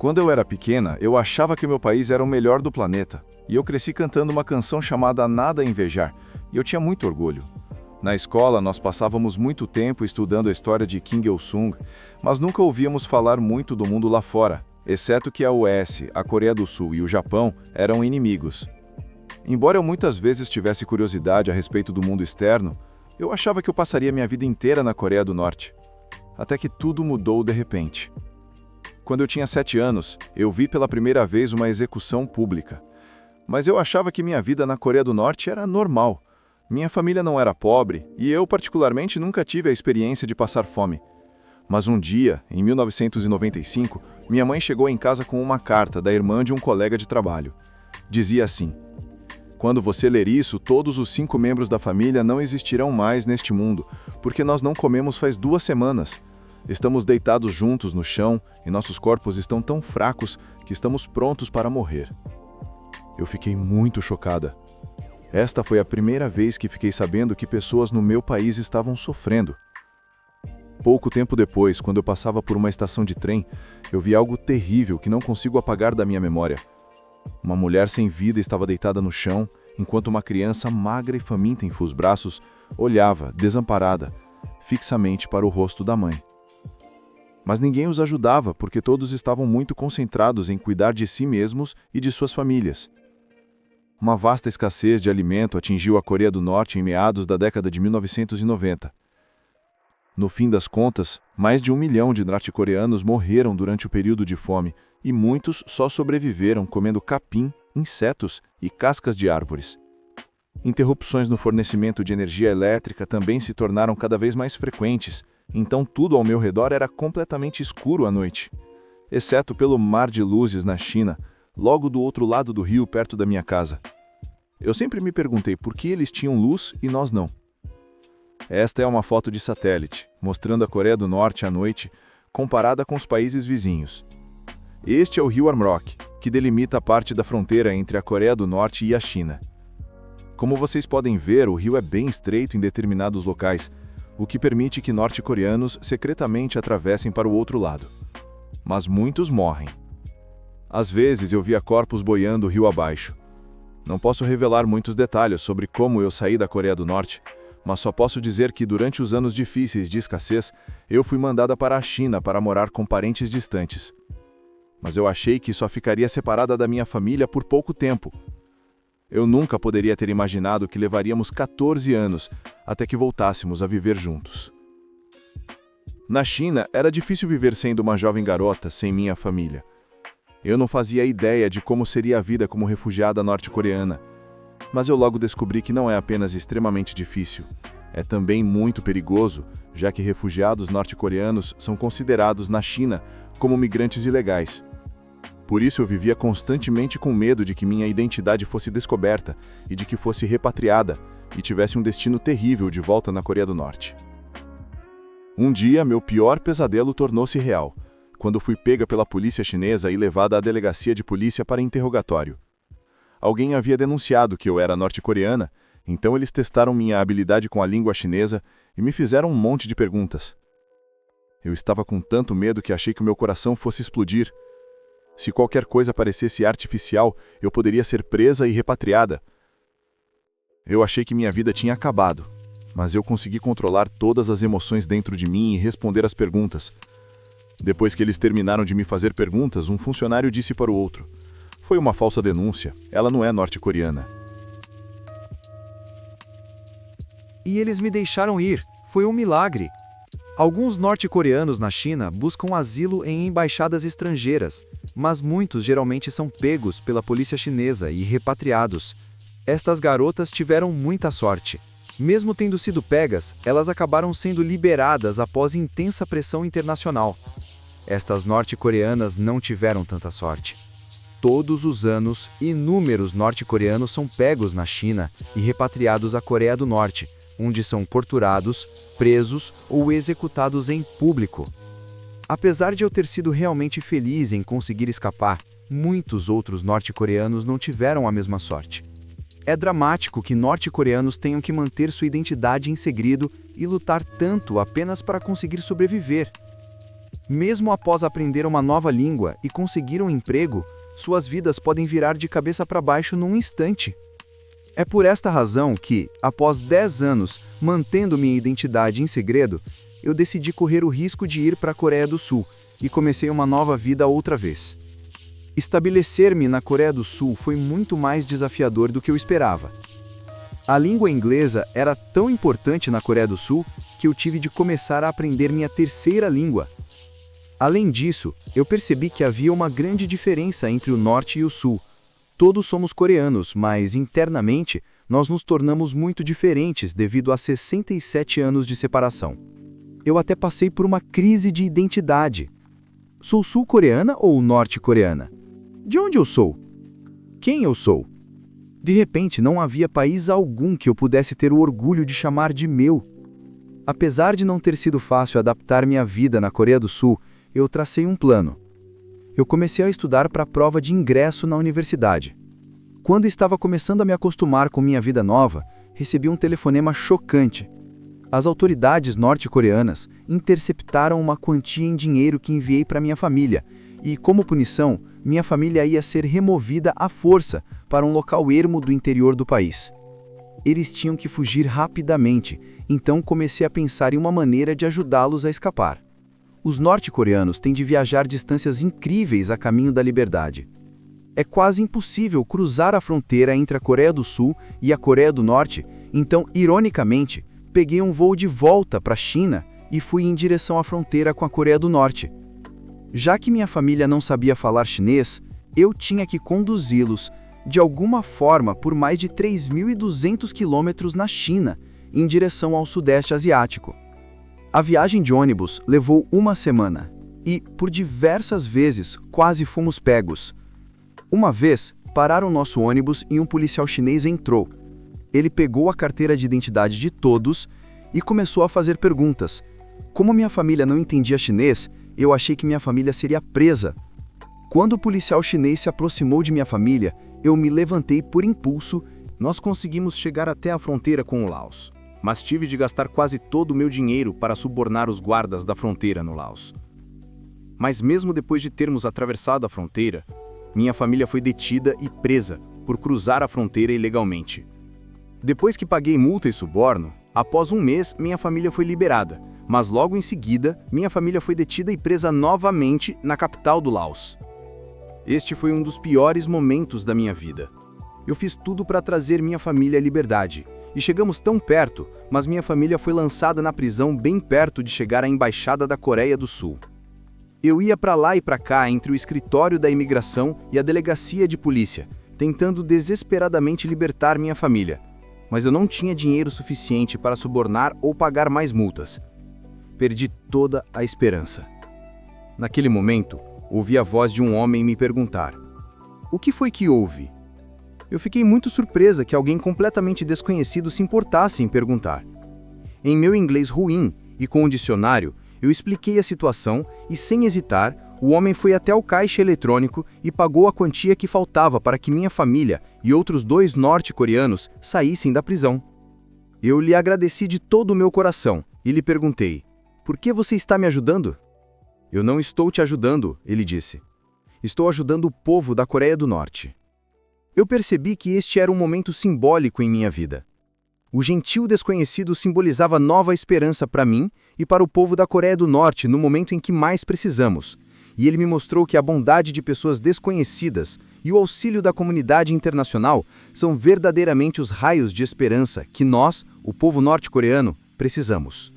Quando eu era pequena, eu achava que o meu país era o melhor do planeta, e eu cresci cantando uma canção chamada Nada a Invejar, e eu tinha muito orgulho. Na escola, nós passávamos muito tempo estudando a história de Kim Il-sung, mas nunca ouvíamos falar muito do mundo lá fora, exceto que a US, a Coreia do Sul e o Japão eram inimigos. Embora eu muitas vezes tivesse curiosidade a respeito do mundo externo, eu achava que eu passaria minha vida inteira na Coreia do Norte. Até que tudo mudou de repente. Quando eu tinha 7 anos, eu vi pela primeira vez uma execução pública. Mas eu achava que minha vida na Coreia do Norte era normal. Minha família não era pobre e eu, particularmente, nunca tive a experiência de passar fome. Mas um dia, em 1995, minha mãe chegou em casa com uma carta da irmã de um colega de trabalho. Dizia assim: "Quando você ler isso, todos os 5 membros da família não existirão mais neste mundo, porque nós não comemos faz 2 semanas. Estamos deitados juntos no chão e nossos corpos estão tão fracos que estamos prontos para morrer." Eu fiquei muito chocada. Esta foi a primeira vez que fiquei sabendo que pessoas no meu país estavam sofrendo. Pouco tempo depois, quando eu passava por uma estação de trem, eu vi algo terrível que não consigo apagar da minha memória. Uma mulher sem vida estava deitada no chão, enquanto uma criança magra e faminta em os braços olhava, desamparada, fixamente para o rosto da mãe. Mas ninguém os ajudava porque todos estavam muito concentrados em cuidar de si mesmos e de suas famílias. Uma vasta escassez de alimento atingiu a Coreia do Norte em meados da década de 1990. No fim das contas, mais de 1 milhão de norte-coreanos morreram durante o período de fome e muitos só sobreviveram comendo capim, insetos e cascas de árvores. Interrupções no fornecimento de energia elétrica também se tornaram cada vez mais frequentes, então tudo ao meu redor era completamente escuro à noite, exceto pelo mar de luzes na China, logo do outro lado do rio, perto da minha casa. Eu sempre me perguntei por que eles tinham luz e nós não. Esta é uma foto de satélite, mostrando a Coreia do Norte à noite, comparada com os países vizinhos. Este é o rio Armrock, que delimita a parte da fronteira entre a Coreia do Norte e a China. Como vocês podem ver, o rio é bem estreito em determinados locais, o que permite que norte-coreanos secretamente atravessem para o outro lado. Mas muitos morrem. Às vezes eu via corpos boiando rio abaixo. Não posso revelar muitos detalhes sobre como eu saí da Coreia do Norte, mas só posso dizer que durante os anos difíceis de escassez, eu fui mandada para a China para morar com parentes distantes. Mas eu achei que só ficaria separada da minha família por pouco tempo. Eu nunca poderia ter imaginado que levaríamos 14 anos até que voltássemos a viver juntos. Na China, era difícil viver sendo uma jovem garota sem minha família. Eu não fazia ideia de como seria a vida como refugiada norte-coreana, mas eu logo descobri que não é apenas extremamente difícil, é também muito perigoso, já que refugiados norte-coreanos são considerados na China como migrantes ilegais. Por isso eu vivia constantemente com medo de que minha identidade fosse descoberta e de que fosse repatriada e tivesse um destino terrível de volta na Coreia do Norte. Um dia, meu pior pesadelo tornou-se real, quando fui pega pela polícia chinesa e levada à delegacia de polícia para interrogatório. Alguém havia denunciado que eu era norte-coreana, então eles testaram minha habilidade com a língua chinesa e me fizeram um monte de perguntas. Eu estava com tanto medo que achei que o meu coração fosse explodir. Se qualquer coisa parecesse artificial, eu poderia ser presa e repatriada. Eu achei que minha vida tinha acabado, mas eu consegui controlar todas as emoções dentro de mim e responder às perguntas. Depois que eles terminaram de me fazer perguntas, um funcionário disse para o outro: "Foi uma falsa denúncia, ela não é norte-coreana." E eles me deixaram ir, foi um milagre. Alguns norte-coreanos na China buscam asilo em embaixadas estrangeiras, mas muitos geralmente são pegos pela polícia chinesa e repatriados. Estas garotas tiveram muita sorte. Mesmo tendo sido pegas, elas acabaram sendo liberadas após intensa pressão internacional. Estas norte-coreanas não tiveram tanta sorte. Todos os anos, inúmeros norte-coreanos são pegos na China e repatriados à Coreia do Norte, onde são torturados, presos ou executados em público. Apesar de eu ter sido realmente feliz em conseguir escapar, muitos outros norte-coreanos não tiveram a mesma sorte. É dramático que norte-coreanos tenham que manter sua identidade em segredo e lutar tanto apenas para conseguir sobreviver. Mesmo após aprender uma nova língua e conseguir um emprego, suas vidas podem virar de cabeça para baixo num instante. É por esta razão que, após 10 anos mantendo minha identidade em segredo, eu decidi correr o risco de ir para a Coreia do Sul e comecei uma nova vida outra vez. Estabelecer-me na Coreia do Sul foi muito mais desafiador do que eu esperava. A língua inglesa era tão importante na Coreia do Sul que eu tive de começar a aprender minha terceira língua. Além disso, eu percebi que havia uma grande diferença entre o Norte e o Sul. Todos somos coreanos, mas internamente nós nos tornamos muito diferentes devido a 67 anos de separação. Eu até passei por uma crise de identidade. Sou sul-coreana ou norte-coreana? De onde eu sou? Quem eu sou? De repente, não havia país algum que eu pudesse ter o orgulho de chamar de meu. Apesar de não ter sido fácil adaptar minha vida na Coreia do Sul, eu tracei um plano. Eu comecei a estudar para a prova de ingresso na universidade. Quando estava começando a me acostumar com minha vida nova, recebi um telefonema chocante. As autoridades norte-coreanas interceptaram uma quantia em dinheiro que enviei para minha família e, como punição, minha família ia ser removida à força para um local ermo do interior do país. Eles tinham que fugir rapidamente, então comecei a pensar em uma maneira de ajudá-los a escapar. Os norte-coreanos têm de viajar distâncias incríveis a caminho da liberdade. É quase impossível cruzar a fronteira entre a Coreia do Sul e a Coreia do Norte, então, ironicamente, peguei um voo de volta para a China e fui em direção à fronteira com a Coreia do Norte. Já que minha família não sabia falar chinês, eu tinha que conduzi-los, de alguma forma, por mais de 3.200 quilômetros na China, em direção ao Sudeste Asiático. A viagem de ônibus levou uma semana e, por diversas vezes, quase fomos pegos. Uma vez, pararam nosso ônibus e um policial chinês entrou. Ele pegou a carteira de identidade de todos e começou a fazer perguntas. Como minha família não entendia chinês, eu achei que minha família seria presa. Quando o policial chinês se aproximou de minha família, eu me levantei por impulso. Nós conseguimos chegar até a fronteira com o Laos, mas tive de gastar quase todo o meu dinheiro para subornar os guardas da fronteira no Laos. Mas mesmo depois de termos atravessado a fronteira, minha família foi detida e presa por cruzar a fronteira ilegalmente. Depois que paguei multa e suborno, após um mês minha família foi liberada, mas logo em seguida minha família foi detida e presa novamente na capital do Laos. Este foi um dos piores momentos da minha vida. Eu fiz tudo para trazer minha família à liberdade, e chegamos tão perto, mas minha família foi lançada na prisão bem perto de chegar à embaixada da Coreia do Sul. Eu ia para lá e para cá entre o escritório da imigração e a delegacia de polícia, tentando desesperadamente libertar minha família, mas eu não tinha dinheiro suficiente para subornar ou pagar mais multas. Perdi toda a esperança. Naquele momento, ouvi a voz de um homem me perguntar: "O que foi que houve?" Eu fiquei muito surpresa que alguém completamente desconhecido se importasse em perguntar. Em meu inglês ruim e com um dicionário, eu expliquei a situação e, sem hesitar, o homem foi até o caixa eletrônico e pagou a quantia que faltava para que minha família e outros 2 norte-coreanos saíssem da prisão. Eu lhe agradeci de todo o meu coração e lhe perguntei: "Por que você está me ajudando?" "Eu não estou te ajudando", ele disse. "Estou ajudando o povo da Coreia do Norte." Eu percebi que este era um momento simbólico em minha vida. O gentil desconhecido simbolizava nova esperança para mim e para o povo da Coreia do Norte no momento em que mais precisamos, e ele me mostrou que a bondade de pessoas desconhecidas e o auxílio da comunidade internacional são verdadeiramente os raios de esperança que nós, o povo norte-coreano, precisamos.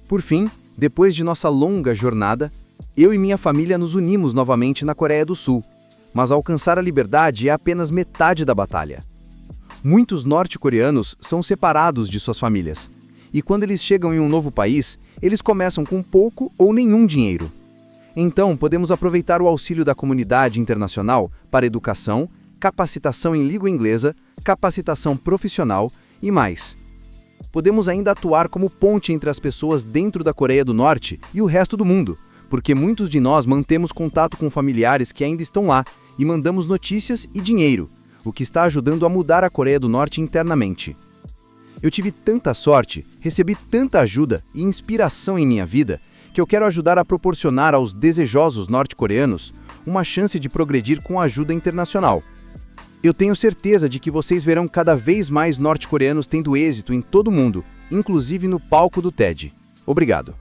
Por fim, depois de nossa longa jornada, eu e minha família nos unimos novamente na Coreia do Sul, mas alcançar a liberdade é apenas metade da batalha. Muitos norte-coreanos são separados de suas famílias, e quando eles chegam em um novo país, eles começam com pouco ou nenhum dinheiro. Então, podemos aproveitar o auxílio da comunidade internacional para educação, capacitação em língua inglesa, capacitação profissional e mais. Podemos ainda atuar como ponte entre as pessoas dentro da Coreia do Norte e o resto do mundo, porque muitos de nós mantemos contato com familiares que ainda estão lá e mandamos notícias e dinheiro, o que está ajudando a mudar a Coreia do Norte internamente. Eu tive tanta sorte, recebi tanta ajuda e inspiração em minha vida, que eu quero ajudar a proporcionar aos desejosos norte-coreanos uma chance de progredir com ajuda internacional. Eu tenho certeza de que vocês verão cada vez mais norte-coreanos tendo êxito em todo o mundo, inclusive no palco do TED. Obrigado.